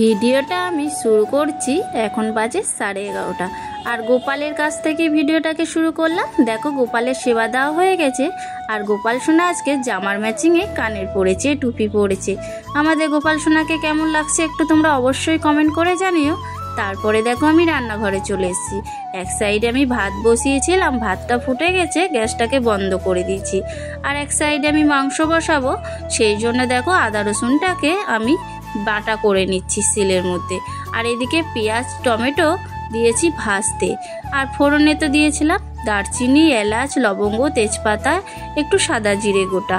ভিডিওটা আমি শুরু করছি, এখন বাজে 11:30 আর গোপালের কাছ থেকে ভিডিওটাকে শুরু করলাম। দেখো গোপালের সেবা দেওয়া হয়ে গেছে আর গোপাল সোনা আজকে জামার ম্যাচিংয়ে কানের পরেছে, টুপি পরেছে। আমাদের গোপাল সোনাকে কেমন লাগছে একটু তোমরা অবশ্যই কমেন্ট করে জানিও। তারপরে দেখো আমি রান্নাঘরে চলে এসেছি। এক সাইডে আমি ভাত বসিয়েছিলাম, ভাতটা ফুটে গেছে, গ্যাসটাকে বন্ধ করে দিয়েছি। আর এক সাইডে আমি মাংস বসাবো, সেই জন্য দেখো আদা রসুনটাকে আমি বাটা করে নিচ্ছি শিলের মধ্যে। আর এদিকে পেঁয়াজ টমেটো দিয়েছি ভাজতে। আর ফোড়নে তো দিয়েছিলাম দারচিনি, এলাচ, লবঙ্গ, তেজপাতা, একটু সাদা জিরে গোটা।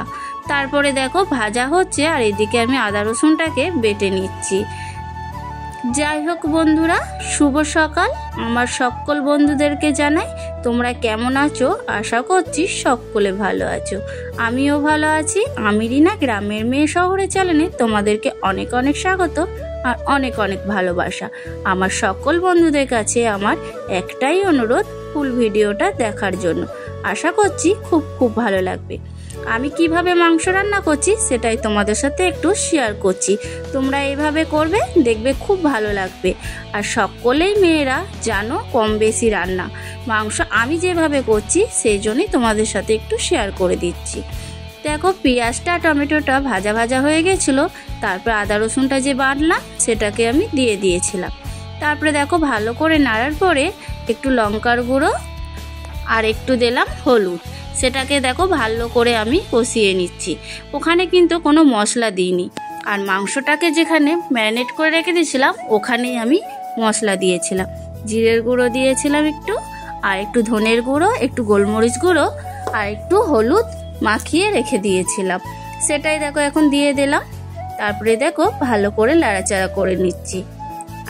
তারপরে দেখো ভাজা হচ্ছে আর এদিকে আমি আদা রসুনটাকে বেটে নিচ্ছি। যাই হোক বন্ধুরা, শুভ সকাল আমার সকল বন্ধুদেরকে জানাই। তোমরা কেমন আছো? আশা করছি সকলে ভালো আছো, আমিও ভালো আছি। আমি রিনা, গ্রামের মেয়ে শহরে চ্যানেলে তোমাদেরকে অনেক অনেক স্বাগত আর অনেক অনেক ভালোবাসা। আমার সকল বন্ধুদের কাছে আমার একটাই অনুরোধ, ফুল ভিডিওটা দেখার জন্য। আশা করছি খুব খুব ভালো লাগবে। আমি কিভাবে মাংস রান্না করছি সেটাই তোমাদের সাথে একটু শেয়ার করছি। তোমরা এইভাবে করবে, দেখবে খুব ভালো লাগবে। আর সকলেই মেয়েরা জানো কম বেশি রান্না, মাংস আমি যেভাবে করছি সেই জন্যই তোমাদের সাথে একটু শেয়ার করে দিচ্ছি। দেখো পেঁয়াজটা টমেটোটা ভাজা ভাজা হয়ে গেছিলো, তারপর আদা রসুনটা যে বাটলাম সেটাকে আমি দিয়ে দিয়েছিলাম। তারপরে দেখো ভালো করে নাড়ার পরে একটু লঙ্কার গুঁড়ো আর একটু দিলাম হলুদ, সেটাকে দেখো ভালো করে আমি কষিয়ে নিচ্ছি। ওখানে কিন্তু কোনো মশলা দিইনি। আর মাংসটাকে যেখানে ম্যারিনেট করে রেখে দিয়েছিলাম ওখানেই আমি মশলা দিয়েছিলাম। জিরের গুঁড়ো দিয়েছিলাম একটু, আর একটু ধনের গুঁড়ো, একটু গোলমরিচ গুঁড়ো আর একটু হলুদ মাখিয়ে রেখে দিয়েছিলাম, সেটাই দেখো এখন দিয়ে দিলাম। তারপরে দেখো ভালো করে নাড়াচাড়া করে নিচ্ছি।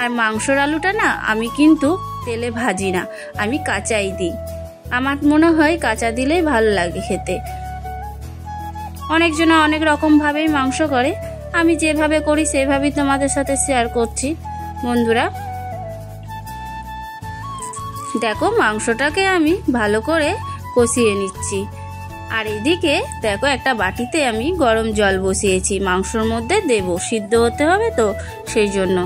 আর মাংসর আলুটা না আমি কিন্তু তেলে ভাজি না, আমি কাঁচাই দিই। আমার মনে হয় কাঁচা দিলেই ভালো লাগে খেতে। অনেকজনে অনেক রকমভাবেই মাংস করে, আমি যেভাবে করি সেভাবেই তোমাদের সাথে শেয়ার করছি বন্ধুরা। দেখো মাংসটাকে আমি ভালো করে কষিয়ে নিচ্ছি। আর এদিকে দেখো একটা বাটিতে আমি গরম জল বসিয়েছি, মাংসর মধ্যে দেব, সিদ্ধ হতে হবে তো সেই জন্য।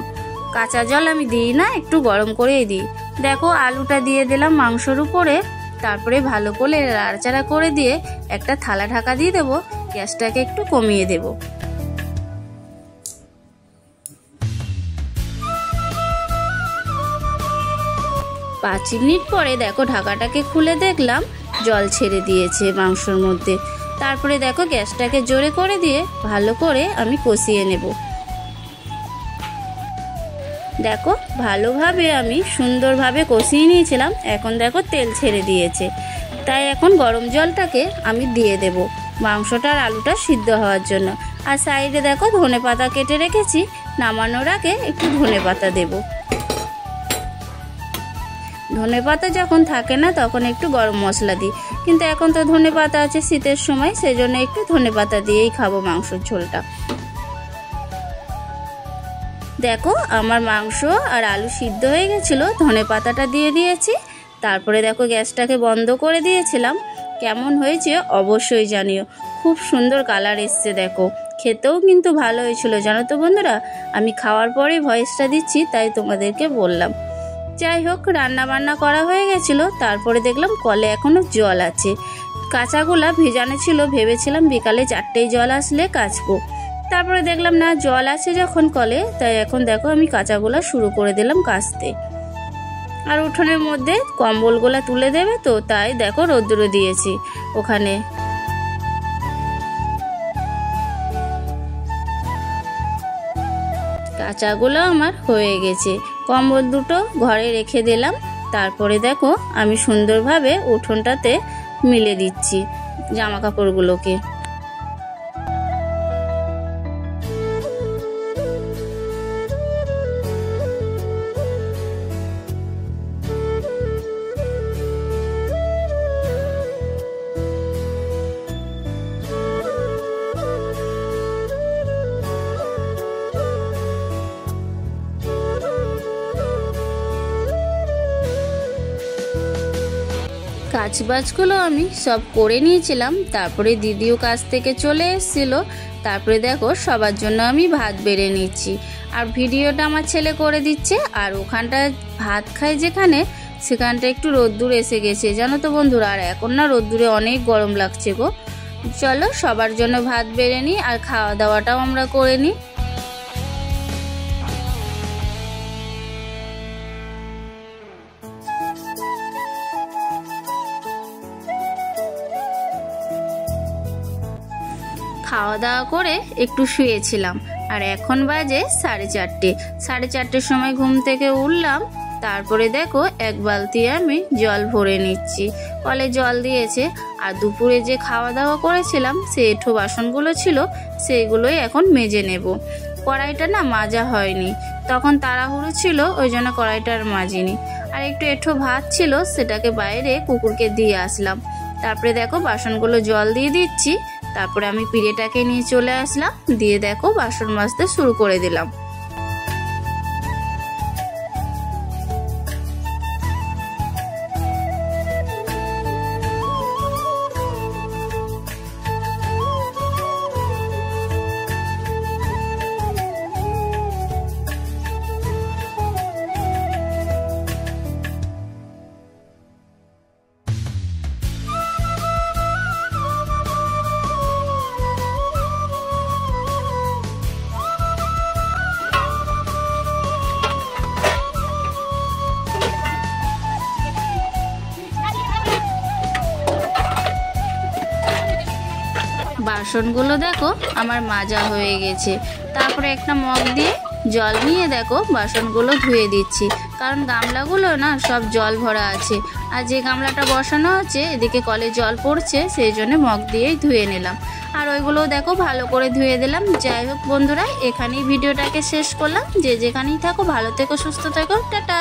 কাঁচা জল আমি দিই না, একটু গরম করেই দিই। দেখো আলুটা দিয়ে দিলাম মাংসর উপরে, তারপরে ভালো করে নাড়াচাড়া করে দিয়ে একটা থালা ঢাকা দিয়ে দেবো, গ্যাসটাকে একটু কমিয়ে দেব। পাঁচ মিনিট পরে দেখো ঢাকাটাকে খুলে দেখলাম জল ছেড়ে দিয়েছে মাংসর মধ্যে। তারপরে দেখো গ্যাসটাকে জোরে করে দিয়ে ভালো করে আমি কষিয়ে নেব। দেখো ভালোভাবে আমি সুন্দরভাবে কষিয়ে নিয়েছিলাম, এখন দেখো তেল ছেড়ে দিয়েছে। তাই এখন গরম জলটাকে আমি দিয়ে দেব মাংসটা আর আলুটা সিদ্ধ হওয়ার জন্য। আর সাইডে দেখো ধনেপাতা কেটে রেখেছি, নামানোর আগে একটু ধনেপাতা দেব। ধনেপাতা যখন থাকে না তখন একটু গরম মশলা দিই, কিন্তু এখন তো ধনেপাতা আছে শীতের সময়, সেই জন্য একটু ধনেপাতা দিয়েই খাবো মাংসের ঝোলটা। দেখো আমার মাংস আর আলু সিদ্ধ হয়ে গেছিলো, ধনেপাতাটা দিয়ে দিয়েছি। তারপরে দেখো গ্যাসটাকে বন্ধ করে দিয়েছিলাম। কেমন হয়েছে অবশ্যই জানিও, খুব সুন্দর কালার এসছে। দেখো খেতেও কিন্তু ভালো হয়েছিল জানো তো বন্ধুরা। আমি খাওয়ার পরেই ভয়েসটা দিচ্ছি, তাই তোমাদেরকে বললাম। যাই হোক রান্না বান্না করা হয়ে গেছিলো। তারপরে দেখলাম কলে এখনো জল আছে, কাঁচাগুলা ভেজানো ছিল, ভেবেছিলাম বিকালে 4টেই জল আসলে কাচবো। তারপরে দেখলাম না, জল আছে যখন কলে, তাই এখন দেখো আমি কাঁচাগুলা শুরু করে দিলাম কাচতে। আর উঠোনের মধ্যে কম্বলগুলা তুলে দেবে তো, তাই দেখো রোদ্দুর দিয়েছি ওখানে। কাঁচাগুলো আমার হয়ে গেছে, কম্বল দুটো ঘরে রেখে দিলাম। তারপরে দেখো আমি সুন্দরভাবে উঠোনটাতে মিলে দিচ্ছি জামা কাপড়গুলোকে। কাজবাজগুলো আমি সব করে নিয়েছিলাম। তারপরে দিদিও কাজ থেকে চলে এসেছিল। তারপরে দেখো সবার জন্য আমি ভাত বেড়ে নিচ্ছি। আর ভিডিওটা আমার ছেলে করে দিচ্ছে। আর ওখানটা ভাত খায় যেখানে, সেখানটা একটু রোদ্দুর এসে গেছে জানো তো বন্ধুরা। আর এখন না রোদ্দুরে অনেক গরম লাগছে গো। চলো সবার জন্য ভাত বেড়ে নিই আর খাওয়া দাওয়াটাও আমরা করে নিই। খাওয়া দাওয়া করে একটু শুয়েছিলাম। আর এখন বাজে 4:30। 4:30-র সময় ঘুম থেকে উঠলাম। তারপরে দেখো এক বালতি আমি জল ভরে নিচ্ছি। কলে জল দিয়েছে। আর দুপুরে যে খাওয়া দাওয়া করেছিলাম সে এঁঠো বাসনগুলো ছিল, সেইগুলোই এখন মেজে নেব। কড়াইটা না মাজা হয়নি, তখন তাড়াহুড়ো ছিল, ওই জন্য কড়াইটা আর মাজিনি। আর একটু এঁঠো ভাত ছিল, সেটাকে বাইরে কুকুরকে দিয়ে আসলাম। তারপরে দেখো বাসনগুলো জল দিয়ে দিচ্ছি। তারপরে আমি পিড়েটাকে নিয়ে চলে আসলাম, দিয়ে দেখো বাসন মাজতে শুরু করে দিলাম। বাসনগুলো দেখো আমার মাজা হয়ে গেছে। তারপরে একটা মগ দিয়ে জল নিয়ে দেখো বাসনগুলো ধুয়ে দিচ্ছি, কারণ গামলাগুলো না সব জল ভরা আছে। আর যে গামলাটা বসানো হচ্ছে এদিকে কলে জল পড়ছে, সেই জন্য মগ দিয়েই ধুয়ে নিলাম। আর ওইগুলো দেখো ভালো করে ধুয়ে দিলাম। যাই হোক বন্ধুরা, এখানেই ভিডিওটাকে শেষ করলাম। যে যেখানেই থাকো ভালো থেকো, সুস্থ থেকো, টাটা।